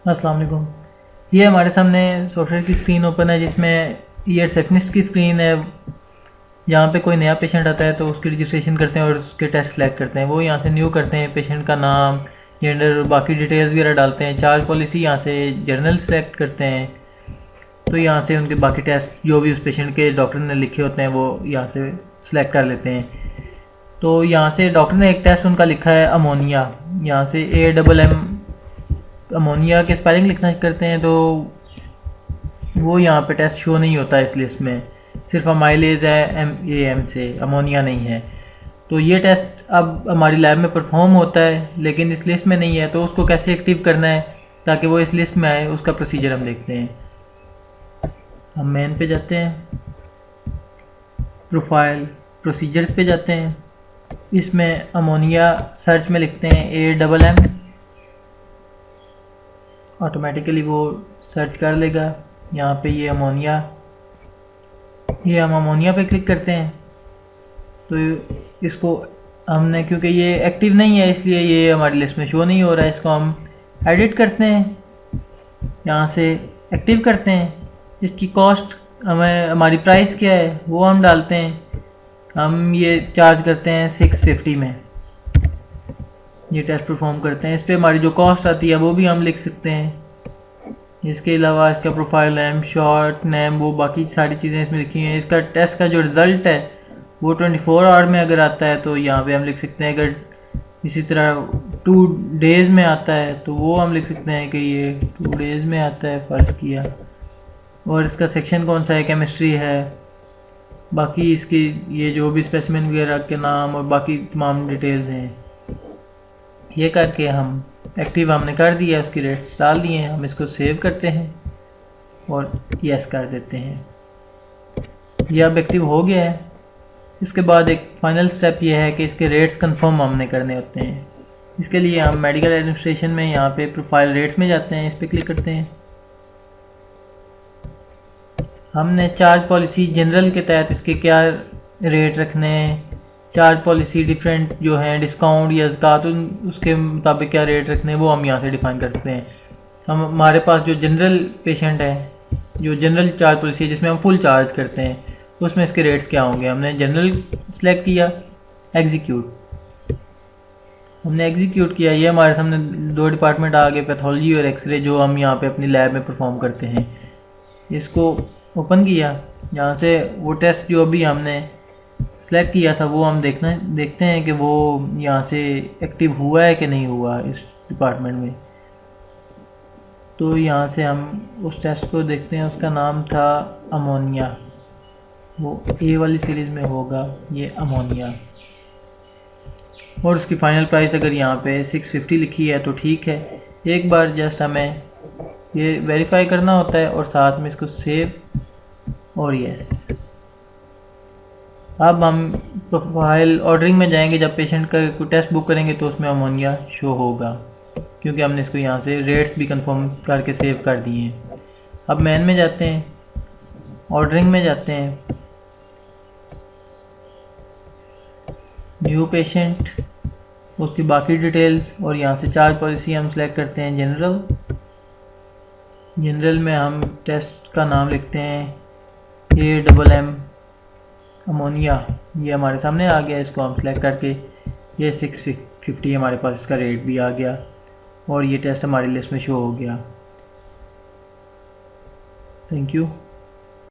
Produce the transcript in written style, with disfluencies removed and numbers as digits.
अस्सलाम वालेकुम। ये हमारे सामने सॉफ्टवेयर की स्क्रीन ओपन है जिसमें ये रिसेप्शनिस्ट की स्क्रीन है। यहाँ पे कोई नया पेशेंट आता है तो उसकी रजिस्ट्रेशन करते हैं और उसके टेस्ट सेलेक्ट करते हैं। वो यहाँ से न्यू करते हैं, पेशेंट का नाम, जेंडर, बाकी डिटेल्स वगैरह डालते हैं। चार्ज पॉलिसी यहाँ से जनरल सेलेक्ट करते हैं, तो यहाँ से उनके बाकी टेस्ट जो भी उस पेशेंट के डॉक्टर ने लिखे होते हैं वो यहाँ से सिलेक्ट कर लेते हैं। तो यहाँ से डॉक्टर ने एक टेस्ट उनका लिखा है अमोनिया, यहाँ से AMM अमोनिया के स्पेलिंग लिखना करते हैं तो वो यहाँ पे टेस्ट शो नहीं होता है इस लिस्ट में, सिर्फ अमाइलेज है MAM से, अमोनिया नहीं है। तो ये टेस्ट अब हमारी लैब में परफॉर्म होता है लेकिन इस लिस्ट में नहीं है, तो उसको कैसे एक्टिव करना है ताकि वो इस लिस्ट में आए, उसका प्रोसीजर हम देखते हैं। हम मेन पे जाते हैं, प्रोफाइल, प्रोसीजर्स पे जाते हैं। इसमें अमोनिया सर्च में लिखते हैं AMM, ऑटोमेटिकली वो सर्च कर लेगा। यहाँ पे ये अमोनिया, ये हम अमोनिया पे क्लिक करते हैं तो इसको हमने, क्योंकि ये एक्टिव नहीं है इसलिए ये हमारी लिस्ट में शो नहीं हो रहा है, इसको हम एडिट करते हैं, यहाँ से एक्टिव करते हैं। इसकी कॉस्ट, हमें हमारी प्राइस क्या है वो हम डालते हैं। हम ये चार्ज करते हैं 650 में, ये टेस्ट परफॉर्म करते हैं। इस पर हमारी जो कॉस्ट आती है वो भी हम लिख सकते हैं। इसके अलावा इसका प्रोफाइल नेम, शॉर्ट नेम, वो बाकी सारी चीज़ें इसमें लिखी हैं। इसका टेस्ट का जो रिज़ल्ट है वो 24 आवर में अगर आता है तो यहाँ पे हम लिख सकते हैं। अगर इसी तरह 2 डेज़ में आता है तो वो हम लिख सकते हैं कि ये 2 डेज़ में आता है, फ़र्ज़ किया। और इसका सेक्शन कौन सा है, केमिस्ट्री है। बाकी इसकी ये जो भी स्पेसिमेन वगैरह के नाम और बाकी तमाम डिटेल्स हैं, ये करके हम एक्टिव हमने कर दिया, उसकी रेट्स डाल दिए हैं। हम इसको सेव करते हैं और यस कर देते हैं। ये अब एक्टिव हो गया है। इसके बाद एक फाइनल स्टेप ये है कि इसके रेट्स कंफर्म हमने करने होते हैं। इसके लिए हम मेडिकल एडमिनिस्ट्रेशन में यहाँ पे प्रोफाइल रेट्स में जाते हैं, इस पर क्लिक करते हैं। हमने चार्ज पॉलिसी जनरल के तहत इसके क्या रेट रखने हैं, चार्ज पॉलिसी डिफरेंट जो है डिस्काउंट या ज़कात, उसके मुताबिक क्या रेट रखने हैं वो हम यहाँ से डिफ़ाइन कर सकते हैं। हमारे पास जो जनरल पेशेंट है, जो जनरल चार्ज पॉलिसी है जिसमें हम फुल चार्ज करते हैं, उसमें इसके रेट्स क्या होंगे। हमने जनरल सेलेक्ट किया, एग्जीक्यूट, हमने एग्जीक्यूट किया। ये हमारे सामने 2 डिपार्टमेंट आ गए, पैथोलॉजी और एक्सरे, जो हम यहाँ पे अपनी लैब में परफॉर्म करते हैं। इसको ओपन किया, यहाँ से वो टेस्ट जो अभी हमने सेलेक्ट किया था वो हम देखते हैं कि वो यहाँ से एक्टिव हुआ है कि नहीं हुआ इस डिपार्टमेंट में। तो यहाँ से हम उस टेस्ट को देखते हैं, उसका नाम था अमोनिया, वो A वाली सीरीज़ में होगा ये अमोनिया। और उसकी फ़ाइनल प्राइस अगर यहाँ पे 650 लिखी है तो ठीक है। एक बार जस्ट हमें ये वेरीफाई करना होता है और साथ में इसको सेव और यस। अब हम प्रोफाइल ऑर्डरिंग में जाएंगे, जब पेशेंट का कोई टेस्ट बुक करेंगे तो उसमें अमोनिया शो होगा, क्योंकि हमने इसको यहाँ से रेट्स भी कंफर्म करके सेव कर दिए हैं। अब मेन में जाते हैं, ऑर्डरिंग में जाते हैं, न्यू पेशेंट, उसकी बाकी डिटेल्स, और यहाँ से चार्ज पॉलिसी हम सेलेक्ट करते हैं जनरल। जनरल में हम टेस्ट का नाम लिखते हैं AMM अमोनिया, ये हमारे सामने आ गया। इसको हम सेलेक्ट करके ये 650 हमारे पास इसका रेट भी आ गया और ये टेस्ट हमारी लिस्ट में शो हो गया। Thank you.